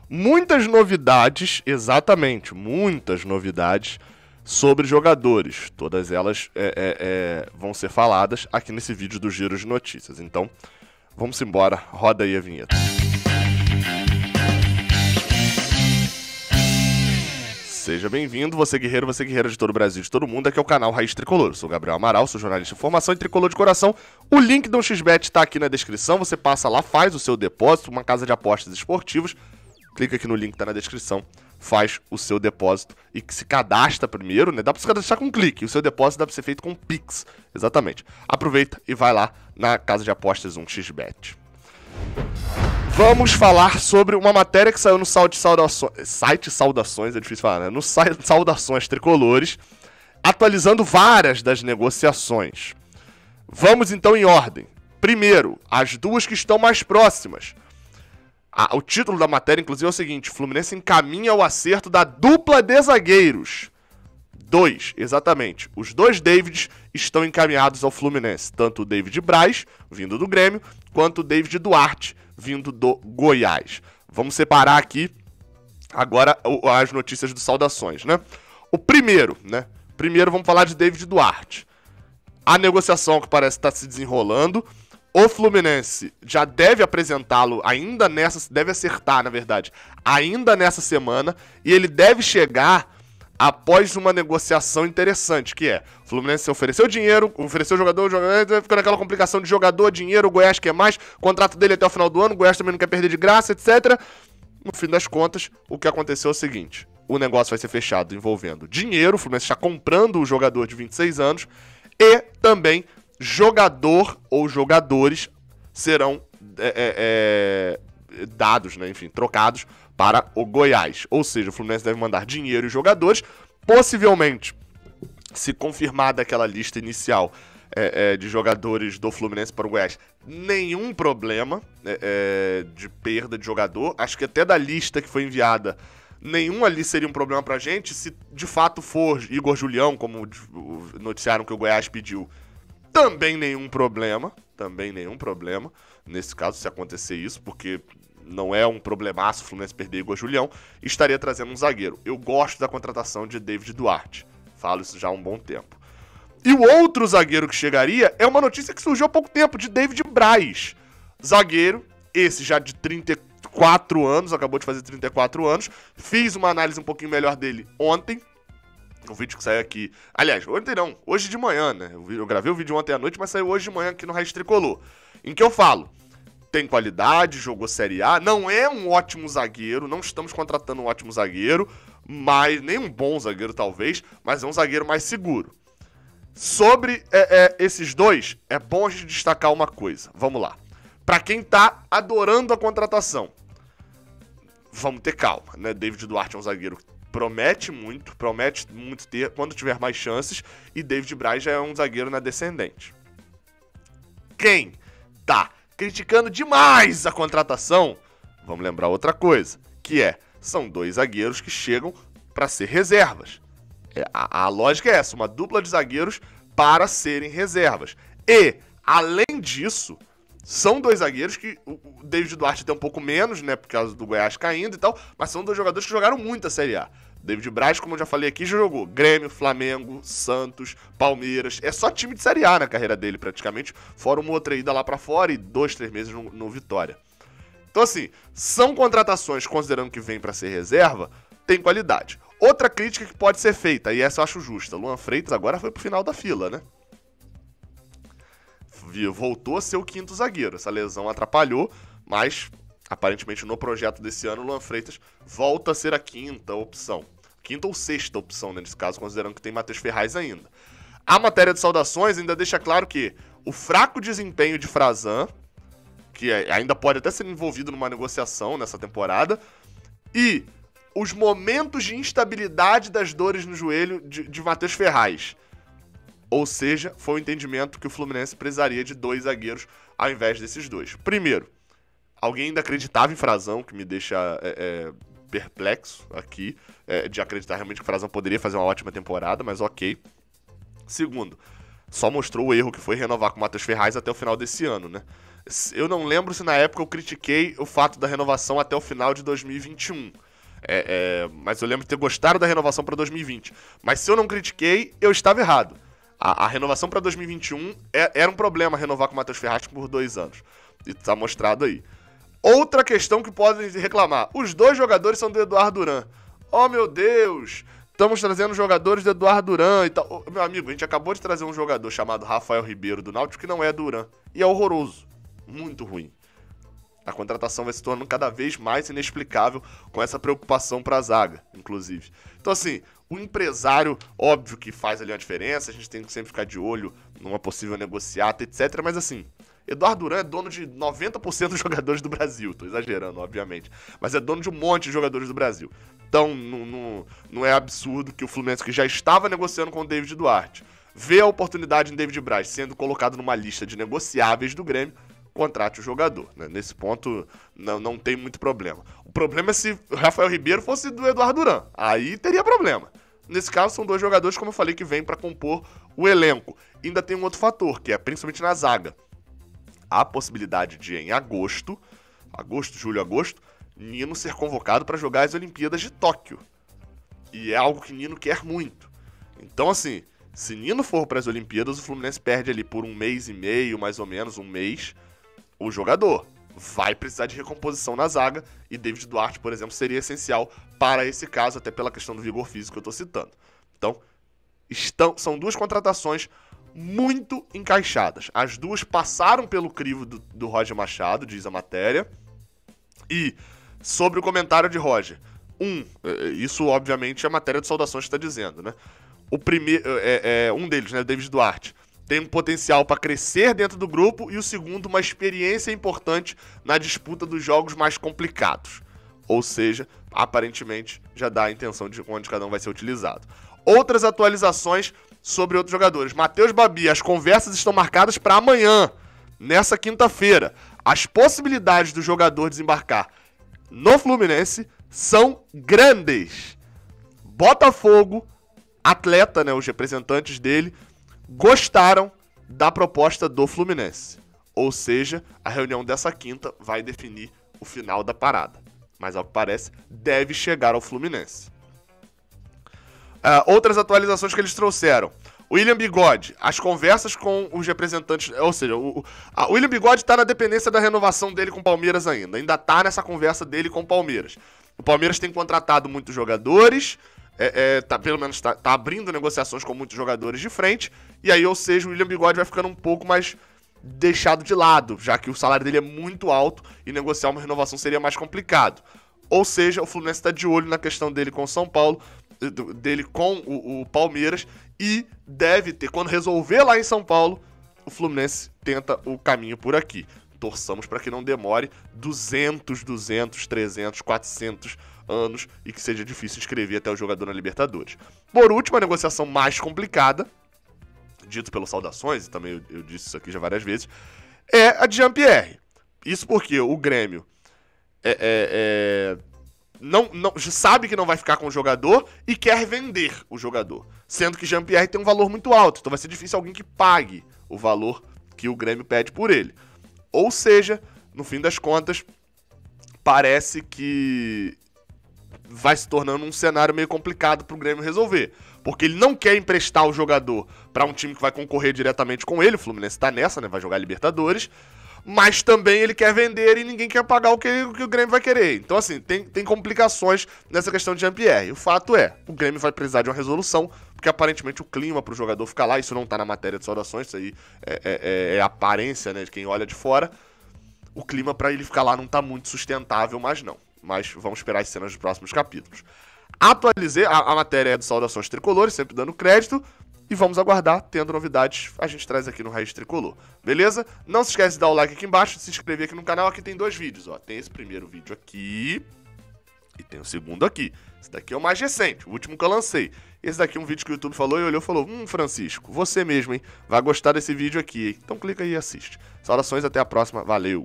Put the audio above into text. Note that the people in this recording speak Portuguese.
Muitas novidades, exatamente, muitas novidades sobre jogadores. Todas elas vão ser faladas aqui nesse vídeo do Giro de Notícias. Então, vamos embora, roda aí a vinheta. Seja bem-vindo, você guerreiro, você guerreira de todo o Brasil, de todo mundo. Aqui é o canal Raiz Tricolor. Eu sou o Gabriel Amaral, sou jornalista de formação e tricolor de coração. O link do 1xBet está aqui na descrição. Você passa lá, faz o seu depósito, uma casa de apostas esportivas. Clica aqui no link que tá na descrição, faz o seu depósito e se cadastra primeiro, né? Dá pra se cadastrar com um clique. O seu depósito dá pra ser feito com Pix. Exatamente. Aproveita e vai lá na casa de apostas 1xBet. Vamos falar sobre uma matéria que saiu no site Saudações, é difícil falar, né? No site Saudações Tricolores, atualizando várias das negociações. Vamos então em ordem. Primeiro, as duas que estão mais próximas. O título da matéria, inclusive, é o seguinte: Fluminense encaminha o acerto da dupla de zagueiros. Exatamente. Os dois Davids estão encaminhados ao Fluminense. Tanto o David Braz, vindo do Grêmio, quanto o David Duarte, vindo do Goiás. Vamos separar aqui agora as notícias do Saudações, né? O primeiro, né? Primeiro vamos falar de David Duarte. A negociação que parece estar se desenrolando. O Fluminense já deve apresentá-lo deve acertar, na verdade, ainda nessa semana, e ele deve chegar após uma negociação interessante, que é, o Fluminense ofereceu dinheiro, ofereceu o jogador fica naquela complicação de jogador, dinheiro, o Goiás quer mais, contrato dele até o final do ano, o Goiás também não quer perder de graça, etc. No fim das contas, o que aconteceu é o seguinte: o negócio vai ser fechado envolvendo dinheiro, o Fluminense está comprando o jogador de 26 anos, e também jogador ou jogadores serão dados, né, enfim, trocados para o Goiás. Ou seja, o Fluminense deve mandar dinheiro e jogadores, possivelmente, se confirmada aquela lista inicial de jogadores do Fluminense para o Goiás, nenhum problema de perda de jogador. Acho que até da lista que foi enviada, nenhum ali seria um problema pra gente. Se de fato for Igor Julião, como noticiaram que o Goiás pediu, também nenhum problema nesse caso, se acontecer isso, porque não é um problemaço o Fluminense perder Igor Julião, estaria trazendo um zagueiro. Eu gosto da contratação de David Duarte, falo isso já há um bom tempo. E o outro zagueiro que chegaria é uma notícia que surgiu há pouco tempo, de David Braz, zagueiro, esse já de 34 anos, acabou de fazer 34 anos, fiz uma análise um pouquinho melhor dele ontem, o vídeo que saiu aqui, aliás, ontem não, hoje de manhã, né? Eu gravei o vídeo ontem à noite, mas saiu hoje de manhã aqui no Raiz Tricolor, em que eu falo, tem qualidade, jogou Série A, não é um ótimo zagueiro, não estamos contratando um ótimo zagueiro, mas nem um bom zagueiro talvez, mas é um zagueiro mais seguro. Sobre esses dois, é bom a gente destacar uma coisa, vamos lá. Pra quem tá adorando a contratação, vamos ter calma, né? David Duarte é um zagueiro que promete muito ter quando tiver mais chances, e David Braz já é um zagueiro na descendente. Quem tá criticando demais a contratação, vamos lembrar outra coisa, que são dois zagueiros que chegam para ser reservas. A lógica é essa, uma dupla de zagueiros para serem reservas. E, além disso, são dois zagueiros que o David Duarte tem um pouco menos, né, por causa do Goiás caindo e tal, mas são dois jogadores que jogaram muito a Série A. David Braz, como eu já falei aqui, já jogou Grêmio, Flamengo, Santos, Palmeiras. É só time de Série A na carreira dele, praticamente. Fora uma outra ida lá pra fora e 2-3 meses no Vitória. Então, assim, são contratações, considerando que vem pra ser reserva, tem qualidade. Outra crítica que pode ser feita, e essa eu acho justa, Luan Freitas agora foi pro final da fila, né? Voltou a ser o quinto zagueiro. Essa lesão atrapalhou, mas aparentemente no projeto desse ano, o Luan Freitas volta a ser a quinta opção. Quinta ou sexta opção, né, nesse caso, considerando que tem Matheus Ferraz ainda. A matéria de Saudações ainda deixa claro que o fraco desempenho de Frazan, que ainda pode até ser envolvido numa negociação nessa temporada, e os momentos de instabilidade das dores no joelho de Matheus Ferraz. Ou seja, foi o entendimento que o Fluminense precisaria de dois zagueiros ao invés desses dois. Primeiro, alguém ainda acreditava em Frazan, que me deixa perplexo aqui, de acreditar realmente que o Frazan poderia fazer uma ótima temporada, mas ok. Segundo, só mostrou o erro que foi renovar com o Matheus Ferraz até o final desse ano, né? Eu não lembro se na época eu critiquei o fato da renovação até o final de 2021. Mas eu lembro de ter gostado da renovação para 2020. Mas se eu não critiquei, eu estava errado. A renovação para 2021 era um problema renovar com o Matheus Ferraz por 2 anos. E tá mostrado aí. Outra questão que podem reclamar. Os 2 jogadores são do Eduardo Duran. Oh, meu Deus! Estamos trazendo jogadores do Eduardo Duran e tal. Meu amigo, a gente acabou de trazer um jogador chamado Rafael Ribeiro do Náutico que não é Duran. E é horroroso. Muito ruim. A contratação vai se tornando cada vez mais inexplicável com essa preocupação para a zaga, inclusive. Então, assim, o empresário, óbvio que faz ali uma diferença, a gente tem que sempre ficar de olho numa possível negociata, etc. Mas, assim, Eduardo Duran é dono de 90% dos jogadores do Brasil. Tô exagerando, obviamente. Mas é dono de um monte de jogadores do Brasil. Então, não é absurdo que o Fluminense, que já estava negociando com o David Duarte, vê a oportunidade em David Braz sendo colocado numa lista de negociáveis do Grêmio, contrate o jogador, né? Nesse ponto não tem muito problema. O problema é se o Rafael Ribeiro fosse do Eduardo Duran. Aí teria problema. Nesse caso, são 2 jogadores, como eu falei, que vêm para compor o elenco. Ainda tem um outro fator, que é principalmente na zaga. Há a possibilidade de, em julho, agosto, Nino ser convocado para jogar as Olimpíadas de Tóquio. E é algo que Nino quer muito. Então, assim, se Nino for para as Olimpíadas, o Fluminense perde ali por 1 mês e meio, mais ou menos, 1 mês, o jogador vai precisar de recomposição na zaga e David Duarte, por exemplo, seria essencial para esse caso, até pela questão do vigor físico que eu estou citando. Então, são 2 contratações muito encaixadas. As 2 passaram pelo crivo do Roger Machado, diz a matéria. E, sobre o comentário de Roger, isso obviamente é a matéria de saudações que está dizendo, né? O primeiro, um deles, né, David Duarte, tem um potencial para crescer dentro do grupo, e o segundo, uma experiência importante na disputa dos jogos mais complicados. Ou seja, aparentemente já dá a intenção de onde cada um vai ser utilizado. Outras atualizações sobre outros jogadores. Matheus Babi, as conversas estão marcadas para amanhã, nessa quinta-feira. As possibilidades do jogador desembarcar no Fluminense são grandes. Botafogo, atleta, né, os representantes dele, gostaram da proposta do Fluminense. Ou seja, a reunião dessa quinta vai definir o final da parada. Mas, ao que parece, deve chegar ao Fluminense. Outras atualizações que eles trouxeram. William Bigode, as conversas com os representantes... Ou seja, o William Bigode está na dependência da renovação dele com o Palmeiras ainda. Ainda está nessa conversa dele com o Palmeiras. O Palmeiras tem contratado muitos jogadores... pelo menos tá abrindo negociações com muitos jogadores de frente, e aí, ou seja, o William Bigode vai ficando um pouco mais deixado de lado, já que o salário dele é muito alto e negociar uma renovação seria mais complicado. Ou seja, o Fluminense está de olho na questão dele com o São Paulo, dele com o Palmeiras, e deve ter, quando resolver lá em São Paulo, o Fluminense tenta o caminho por aqui. Torçamos para que não demore 200, 300, 400 anos e que seja difícil inscrever até o jogador na Libertadores. Por último, a negociação mais complicada, dito pelos saudações, e também eu disse isso aqui já várias vezes, é a de Jean-Pierre. Isso porque o Grêmio não sabe que não vai ficar com o jogador e quer vender o jogador, sendo que Jean-Pierre tem um valor muito alto, então vai ser difícil alguém que pague o valor que o Grêmio pede por ele. Ou seja, no fim das contas, parece que vai se tornando um cenário meio complicado para o Grêmio resolver. Porque ele não quer emprestar o jogador para um time que vai concorrer diretamente com ele, o Fluminense está nessa, né? Vai jogar Libertadores. Mas também ele quer vender e ninguém quer pagar o que o Grêmio vai querer. Então, assim, tem complicações nessa questão de Jean-Pierre. O fato é, o Grêmio vai precisar de uma resolução, porque aparentemente o clima para o jogador ficar lá, isso não está na matéria de saudações, isso aí é aparência, né, de quem olha de fora. O clima para ele ficar lá não está muito sustentável, mas não. Mas vamos esperar as cenas dos próximos capítulos. Atualizei a matéria de saudações tricolores, sempre dando crédito. E vamos aguardar, tendo novidades, a gente traz aqui no Raiz Tricolor. Beleza? Não se esquece de dar o like aqui embaixo, de se inscrever aqui no canal. Aqui tem 2 vídeos, ó. Tem esse primeiro vídeo aqui e tem o segundo aqui. Esse daqui é o mais recente, o último que eu lancei. Esse daqui é um vídeo que o YouTube falou e olhou e falou: Francisco, você mesmo, hein? Vai gostar desse vídeo aqui, hein? Então clica aí e assiste. Saudações, até a próxima. Valeu!